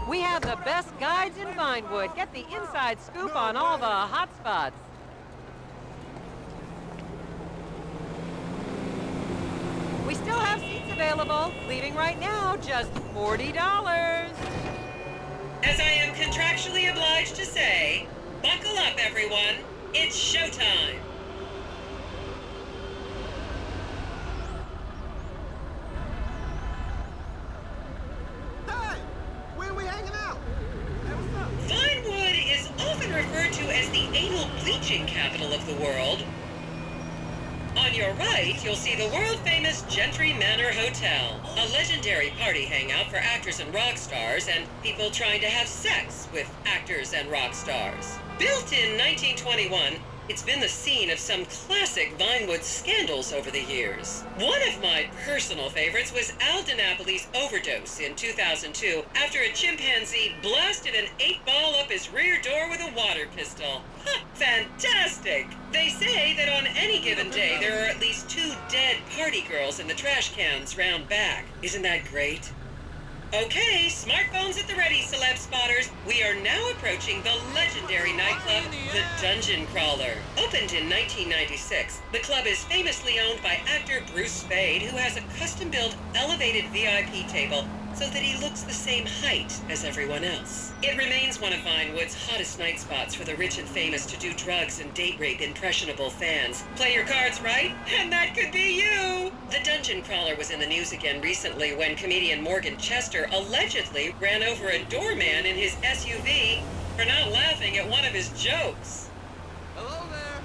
We have the best guides in Vinewood. Get the inside scoop on all the hot spots. We still have seats available. Leaving right now, just $40. As I am contractually obliged to say, buckle up, everyone. It's showtime. Hey! Where are we hanging out? Hey, what's up? Vinewood is often referred to as the anal bleaching capital of the world. On your right, you'll see the world-famous Gentry Manor Hotel, a legendary party hangout for actors and rock stars and people trying to have sex with actors and rock stars. Built in 1921, it's been the scene of some classic Vinewood scandals over the years. One of my personal favorites was Al DiNapoli's overdose in 2002 after a chimpanzee blasted an 8-ball up his rear door with a water pistol. Ha! Fantastic! They say that on any given day there are at least 2 dead party girls in the trash cans round back. Isn't that great? Okay, smartphones at the ready, celeb spotters. We are now approaching the legendary nightclub, the Dungeon Crawler. Opened in 1996, the club is famously owned by actor Bruce Spade, who has a custom-built elevated VIP table so that he looks the same height as everyone else. It remains one of Vinewood's hottest night spots for the rich and famous to do drugs and date rape impressionable fans. Play your cards right, and that could be you! The Dungeon Crawler was in the news again recently when comedian Morgan Chester allegedly ran over a doorman in his SUV for not laughing at one of his jokes. Hello there.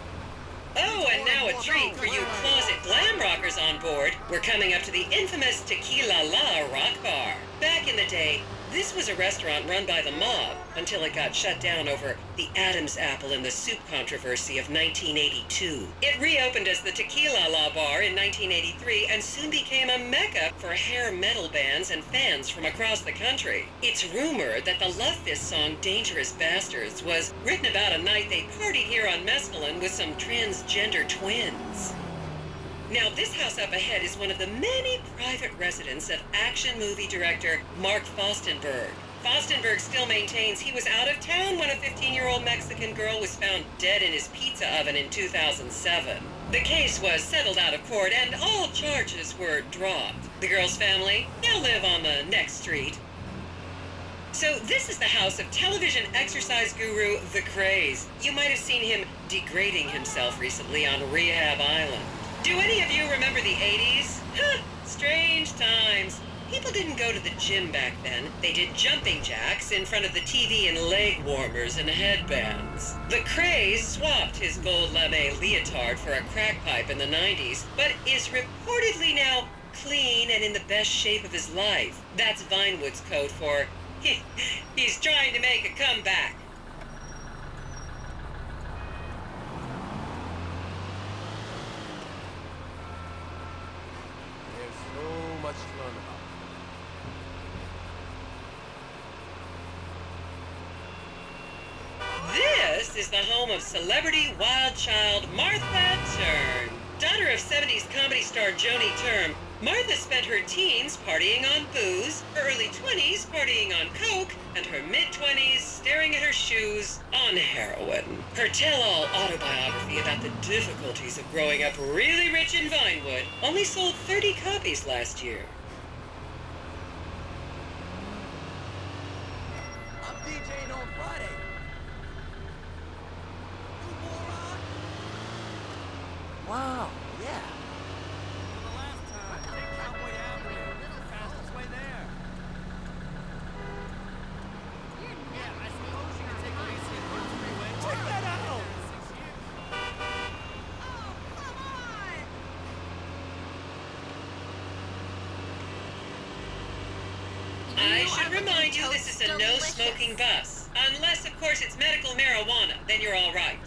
Oh, and now a treat for you closet glam rockers on board. We're coming up to the infamous Tequila La Rock Bar. Back in the day, this was a restaurant run by the mob until it got shut down over the Adam's apple in the soup controversy of 1982. It reopened as the Tequila La Bar in 1983 and soon became a mecca for hair metal bands and fans from across the country. It's rumored that the Love Fist song Dangerous Bastards was written about a night they partied here on Mescaline with some transgender twins. Now, this house up ahead is one of the many private residences of action movie director Mark Fostenberg. Fostenberg still maintains he was out of town when a 15-year-old Mexican girl was found dead in his pizza oven in 2007. The case was settled out of court and all charges were dropped. The girl's family now live on the next street. So this is the house of television exercise guru The Craze. You might have seen him degrading himself recently on Rehab Island. Do any of you remember the 80s? Huh, strange times. People didn't go to the gym back then. They did jumping jacks in front of the TV and leg warmers and headbands. The Craze swapped his gold lame leotard for a crack pipe in the 90s, but is reportedly now clean and in the best shape of his life. That's Vinewood's code for, he's trying to make a comeback. Much to learn about. This is the home of celebrity wild child Martha Turn. Daughter of 70s comedy star Joni Term, Martha spent her teens partying on booze, her early 20s partying on coke, and her mid-20s staring at her shoes on heroin. Her tell-all autobiography about the difficulties of growing up really rich in Vinewood only sold 30 copies last year. I'm DJing on Friday. You moron! Wow, yeah. For the last time, take Cowboy Avenue. It's the fastest way there. Yeah, I suppose you can take Lacey and Bird Freeway. Check that out! I should remind you this is a no-smoking bus. Unless, of course, it's medical marijuana, then you're all right.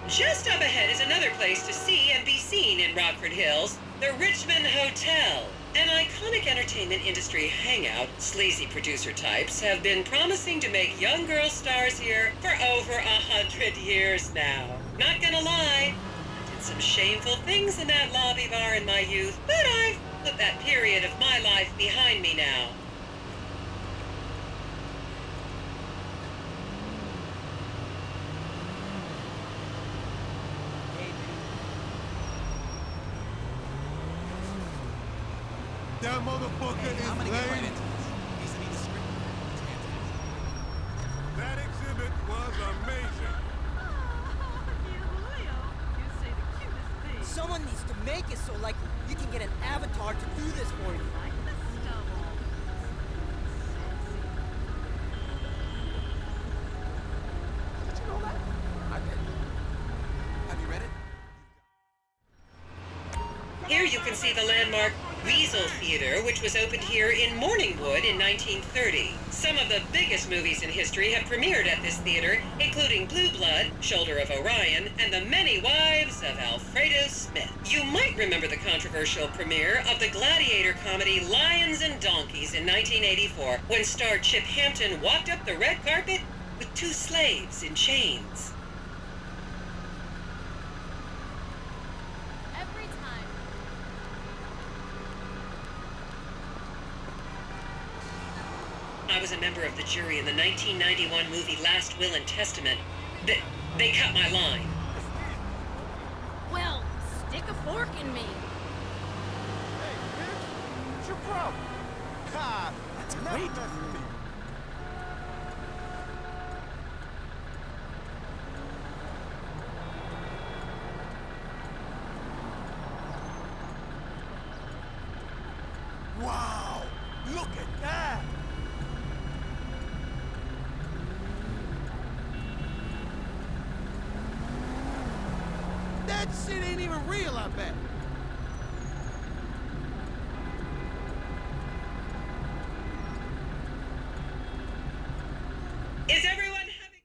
Just up ahead is another place to see and be seen in Rockford Hills, the Richmond Hotel. An iconic entertainment industry hangout, sleazy producer types have been promising to make young girl stars here for over 100 years now. Not gonna lie, I did some shameful things in that lobby bar in my youth, but I've put that period of my life behind me now. That motherfucker is I'm gonna get right lame. into this. Vis-a-vis the script. That exhibit was amazing. Someone needs to make it so, like, you can get an avatar to do this for you. Did you know that? I did. Have you read it? Here you can see the landmark Weasel Theater, which was opened here in Morningwood in 1930. Some of the biggest movies in history have premiered at this theater, including Blue Blood, Shoulder of Orion, and The Many Wives of Alfredo Smith. You might remember the controversial premiere of the gladiator comedy Lions and Donkeys in 1984, when star Chip Hampton walked up the red carpet with two slaves in chains. Every time. I was a member of the jury in the 1991 movie Last Will and Testament. They cut my line. Well, stick a fork in me. Hey, bitch! What's your problem? Ha! That's great! Wow! Look at that! That shit ain't even real, I bet. Is everyone having...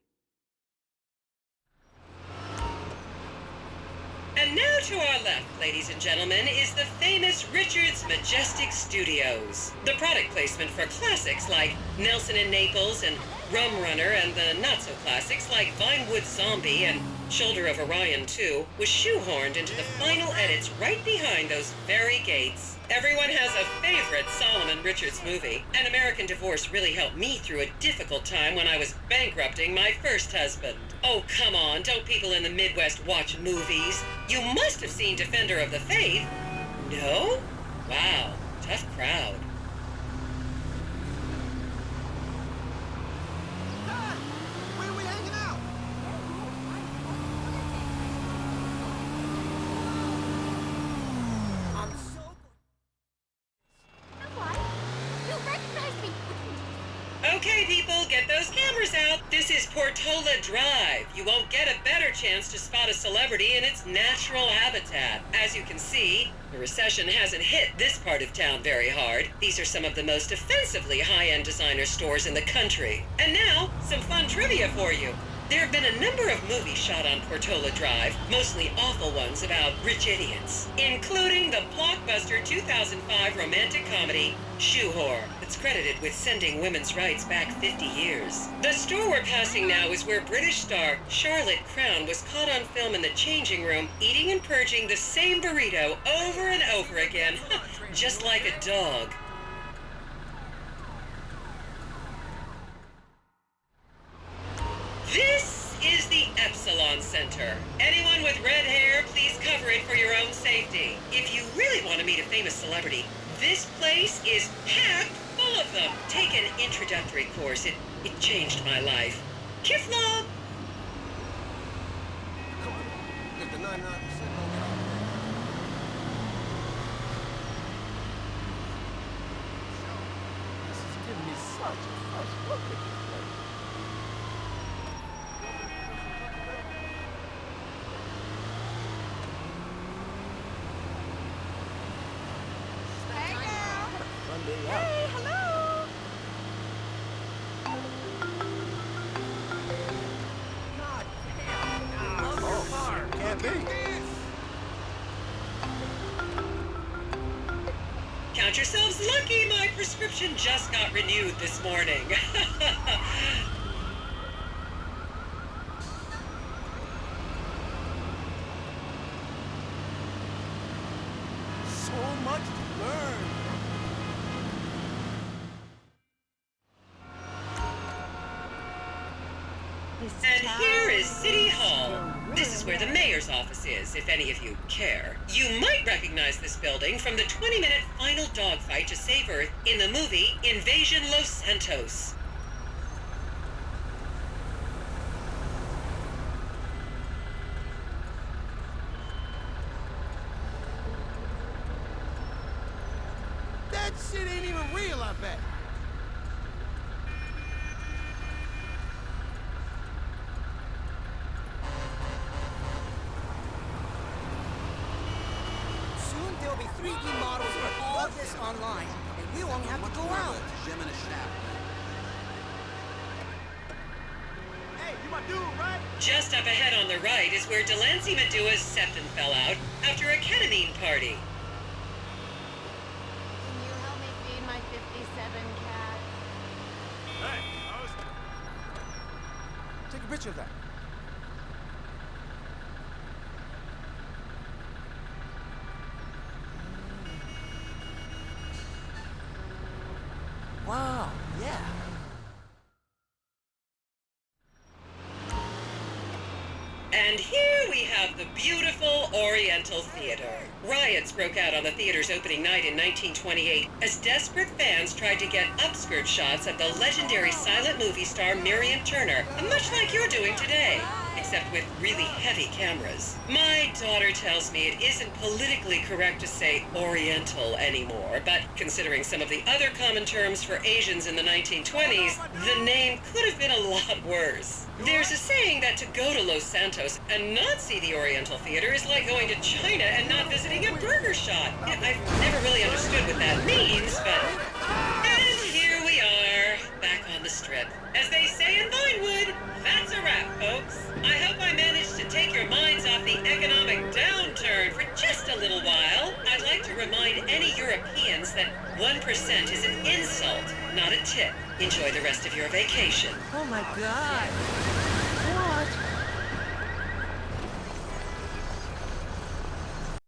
And now to our left, ladies and gentlemen, is the famous Richard's Majestic Studios. The product placement for classics like Nelson and Naples and Rum Runner, and the not-so-classics like Vinewood Zombie and Shoulder of Orion 2 was shoehorned into the final edits right behind those very gates. Everyone has a favorite Solomon Richards movie. An American Divorce really helped me through a difficult time when I was bankrupting my first husband. Oh, come on, don't people in the Midwest watch movies? You must have seen Defender of the Faith. No? Wow, tough crowd. Dad! Where are we hanging out? I'm so... You recognize me. Okay, people, get those cameras out. This is Portola Drive. You won't get a better chance to spot a celebrity in its natural habitat. As you can see, the recession hasn't hit this part of town very hard. These are some of the most offensively high-end designer stores in the country. And now, some fun trivia for you. There have been a number of movies shot on Portola Drive, mostly awful ones about rich idiots, including the blockbuster 2005 romantic comedy Shoe Whore, that's credited with sending women's rights back 50 years. The store we're passing now is where British star Charlotte Crown was caught on film in the changing room, eating and purging the same burrito over and over again, just like a dog. This is the Epsilon Center. Anyone with red hair, please cover it for your own safety. If you really want to meet a famous celebrity, this place is packed full of them. Take an introductory course. It changed my life. Kifla! Come on. Get the 99% on it. This is giving me such a fresh look at this place. Hey, girl. Fun day out. Hey, hello. God damn. Love your car. Can't be. Count yourselves lucky, my prescription just got renewed this morning. So much to learn. And here is City Hall. This is where the mayor's office is, if any of you care. You might recognize this building from the 20-minute final dogfight to save Earth in the movie Invasion Los Santos. That shit ain't even real, I bet. Soon there'll be 3D models for all this online, and we won't have to go out. Hey, you my dude, right? Just up ahead on the right is where Delancey Medua's septum fell out after a ketamine party. Can you help me feed my 57 cat? Hey, take a picture of that. Wow, yeah. And here we have the beautiful Oriental Theater. Riots broke out on the theater's opening night in 1928 as desperate fans tried to get upskirt shots of the legendary silent movie star Miriam Turner, much like you're doing today, except with really heavy cameras. My daughter tells me it isn't politically correct to say Oriental anymore, but considering some of the other common terms for Asians in the 1920s, the name could have been a lot worse. There's a saying that to go to Los Santos and not see the Oriental Theater is like going to China and not visiting a burger shop. I've never really understood what that means, but... And here we are, back on the strip. As they say in Vinewood, that's a wrap, folks. I hope I managed to take your minds off the economic downturn for just a little while. I'd like to remind any Europeans that 1% is an insult, not a tip. Enjoy the rest of your vacation. Oh my God. What?